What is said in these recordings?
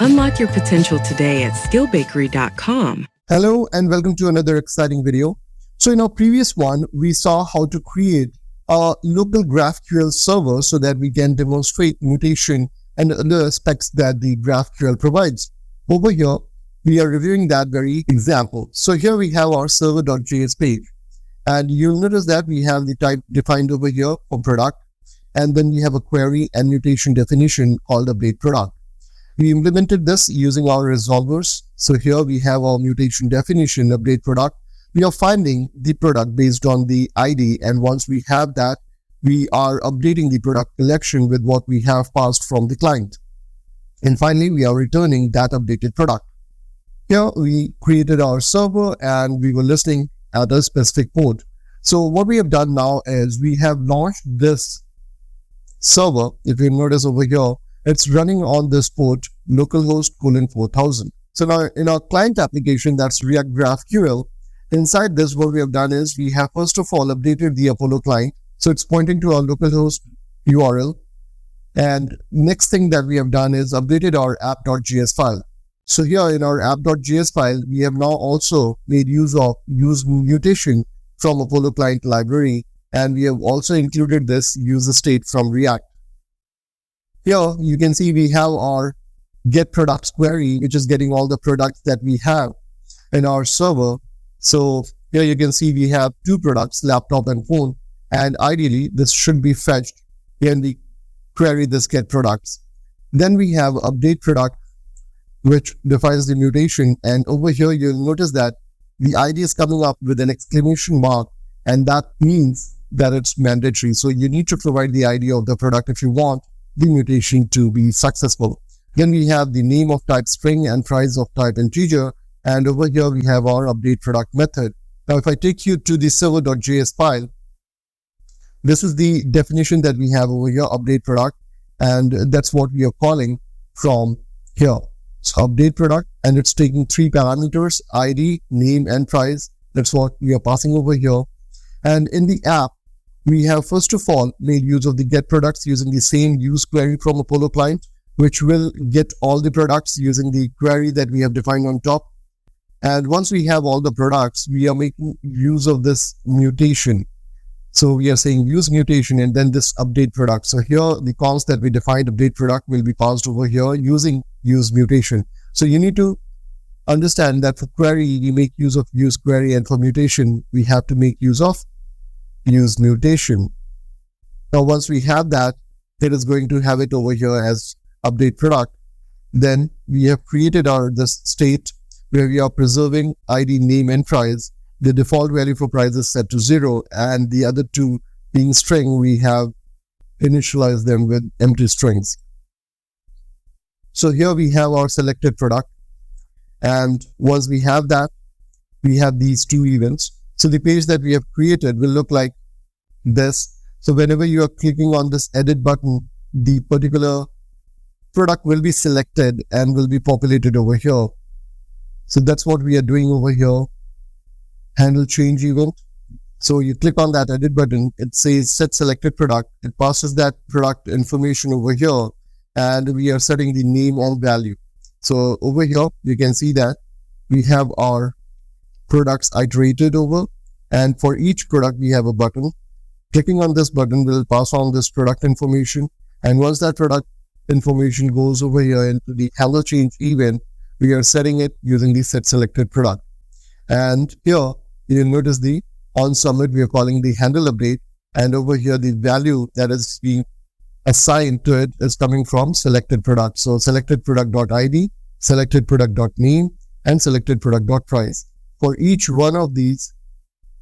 Unlock your potential today at skillbakery.com. Hello and welcome to another exciting video. So in our previous one, we saw how to create a local GraphQL server so that we can demonstrate mutation and other aspects that the GraphQL provides. Over here, we are reviewing that very example. So here we have our server.js page, and you'll notice that we have the type defined over here for product, and then we have a query and mutation definition called update product. We implemented this using our resolvers. So here we have our mutation definition, update product. We are finding the product based on the ID, and once we have that, we are updating the product collection with what we have passed from the client. And finally, we are returning that updated product. Here we created our server and we were listening at a specific port. So what we have done now is we have launched this server. If you notice over here, it's running on this port localhost :4000. So now in our client application, that's React GraphQL, inside this what we have done is we have first of all updated the Apollo client. So it's pointing to our localhost URL. And next thing that we have done is updated our app.js file. So here in our app.js file, we have now also made use of mutation from Apollo client library. And we have also included this user state from React. Here you can see we have our get products query, which is getting all the products that we have in our server. So here you can see we have two products, laptop and phone, and ideally this should be fetched in the query this get products. Then we have update product, which defines the mutation, and over here you'll notice that the ID is coming up with an exclamation mark, and that means that it's mandatory. So you need to provide the ID of the product if you want the mutation to be successful. Then we have the name of type string and price of type integer, and over here we have our update product method. Now if I take you to the server.js file, this is the definition that we have over here, update product, and that's what we are calling from here. So update product, and it's taking three parameters, ID, name, and price. That's what we are passing over here. And in the app, we have first of all made use of the get products using the same use query from Apollo client, which will get all the products using the query that we have defined on top. And once we have all the products, we are making use of this mutation. So we are saying use mutation and then this update product. So here the cons that we defined update product will be passed over here using use mutation. So you need to understand that for query, we make use of use query, and for mutation, we have to make use of use mutation. Now once we have that, it is going to have it over here as update product. Then we have created this state where we are preserving ID, name, and price. The default value for price is set to 0, and the other two being string, we have initialized them with empty strings. So here we have our selected product, and once we have that, we have these two events. So the page that we have created will look like this. So whenever you are clicking on this edit button, the particular product will be selected and will be populated over here. So that's what we are doing over here. Handle change event. So you click on that edit button, it says set selected product. It passes that product information over here, and we are setting the name and value. So over here, you can see that we have our products iterated over, and for each product we have a button. Clicking on this button will pass on this product information, and once that product information goes over here into the handle change event, we are setting it using the set selected product. And here you'll notice the on submit, we are calling the handle update, and over here the value that is being assigned to it is coming from selected product. So selected product.id, selected product.name, and selected product.price. For each one of these,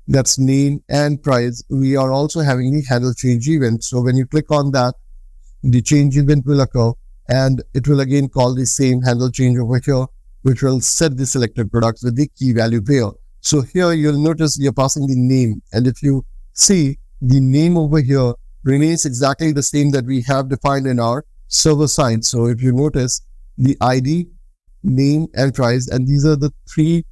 that's name and price, we are also having the handle change event. So when you click on that, the change event will occur, and it will again call the same handle change over here, which will set the selected products with the key value pair. So here you'll notice you're passing the name, and if you see, the name over here remains exactly the same that we have defined in our server side. So if you notice, the ID, name, and price, and these are the three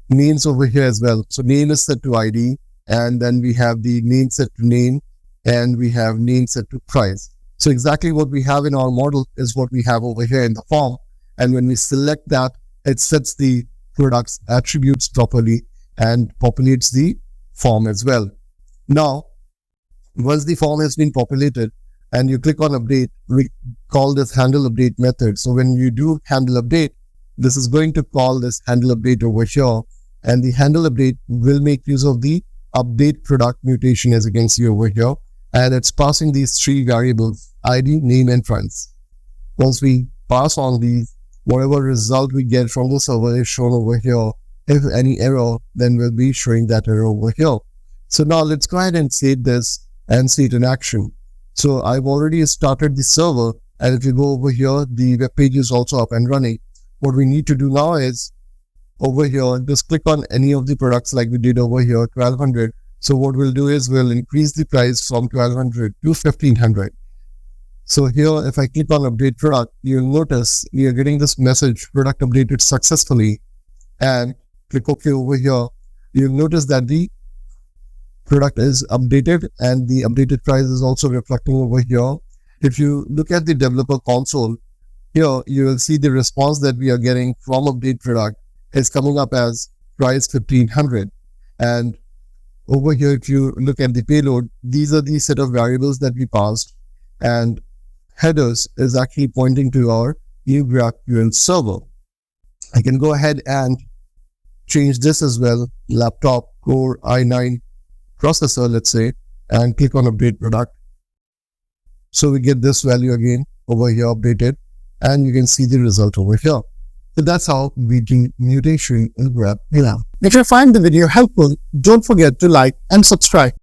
names over here as well. So name is set to ID, and then we have the name set to name, and we have name set to price. So exactly what we have in our model is what we have over here in the form. And when we select that, it sets the product's attributes properly and populates the form as well. Now, once the form has been populated and you click on update, we call this handle update method. So when you do handle update, this is going to call this handle update over here, and the handle update will make use of the update product mutation, as you can see over here, and it's passing these three variables: ID, name, and price. Once we pass on these, whatever result we get from the server is shown over here. If any error, then we'll be showing that error over here. So now let's go ahead and save this and see it in action. So I've already started the server, and if you go over here, the web page is also up and running. What we need to do now is over here, just click on any of the products like we did over here, 1200. So what we'll do is we'll increase the price from 1200 to 1500. So here, if I click on update product, you'll notice we are getting this message, product updated successfully, and click OK over here. You'll notice that the product is updated and the updated price is also reflecting over here. If you look at the developer console, here you will see the response that we are getting from update product is coming up as price 1500. And over here, if you look at the payload, these are the set of variables that we passed, and headers is actually pointing to our new GraphQL server. I can go ahead and change this as well, laptop Core i9 processor, let's say, and click on update product. So we get this value again over here updated, and you can see the result over here. So that's how we do mutation in GraphQL. If you find the video helpful, don't forget to like and subscribe.